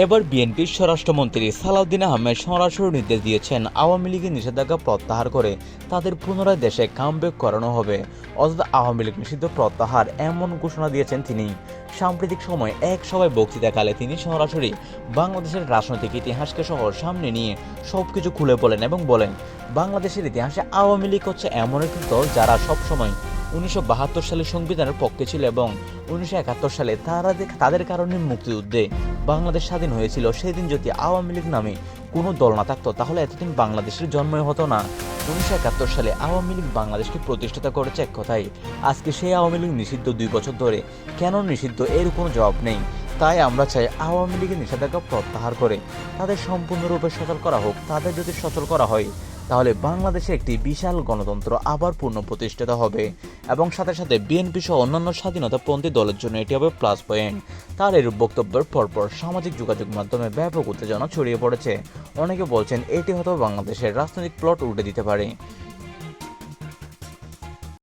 এবার বিএনপির স্বরাষ্ট্রমন্ত্রী সালাউদ্দিন আহমেদ সরাসরি নির্দেশ দিয়েছেন, আওয়ামী লীগের নিষেধাজ্ঞা প্রত্যাহার করে তাদের পুনরায় দেশে কামব্যাক করানো হবে। অর্থাৎ আওয়ামী লীগ নিষিদ্ধ প্রত্যাহার এমন ঘোষণা দিয়েছেন তিনি। সাম্প্রতিক সময়ে এক সভায় বক্তৃতাকালে তিনি সরাসরি বাংলাদেশের রাজনৈতিক ইতিহাসকে সহ সামনে নিয়ে সবকিছু খুলে বলেন এবং বলেন, বাংলাদেশের ইতিহাসে আওয়ামী লীগ হচ্ছে এমন একটি দল যারা সবসময় 1972 সালে সংবিধানের পক্ষে ছিল এবং 1971 সালে তাদের কারণে মুক্তিযুদ্ধে বাংলাদেশ স্বাধীন হয়েছিল। সেদিন যদি আওয়ামী লীগ নামে কোনো দল না থাকতো তাহলে এতদিন বাংলাদেশের জন্মই হতো না। 1971 সালে আওয়ামী লীগ বাংলাদেশকে প্রতিষ্ঠিত করেছে এক কথায়। আজকে সেই আওয়ামী লীগ নিষিদ্ধ 2 বছর ধরে। কেন নিষিদ্ধ এর কোনো জবাব নেই। তাই আমরা চাই আওয়ামী লীগের নিষেধাজ্ঞা প্রত্যাহার করে তাদের সম্পূর্ণরূপে সচল করা হোক। তাদের যদি সচল করা হয় তাহলে বাংলাদেশে একটি বিশাল গণতন্ত্র আবার পুনঃপ্রতিষ্ঠিত হবে এবং সাথে সাথে বিএনপি সহ অন্যান্য স্বাধীনতাপন্থী দলের জন্য এটি হবে প্লাস পয়েন্ট। তার এর বক্তব্যের পরপর সামাজিক যোগাযোগ মাধ্যমে ব্যাপক উত্তেজনা ছড়িয়ে পড়েছে। অনেকে বলছেন এটি হয়তো বাংলাদেশের রাজনৈতিক প্লট উল্টে দিতে পারে।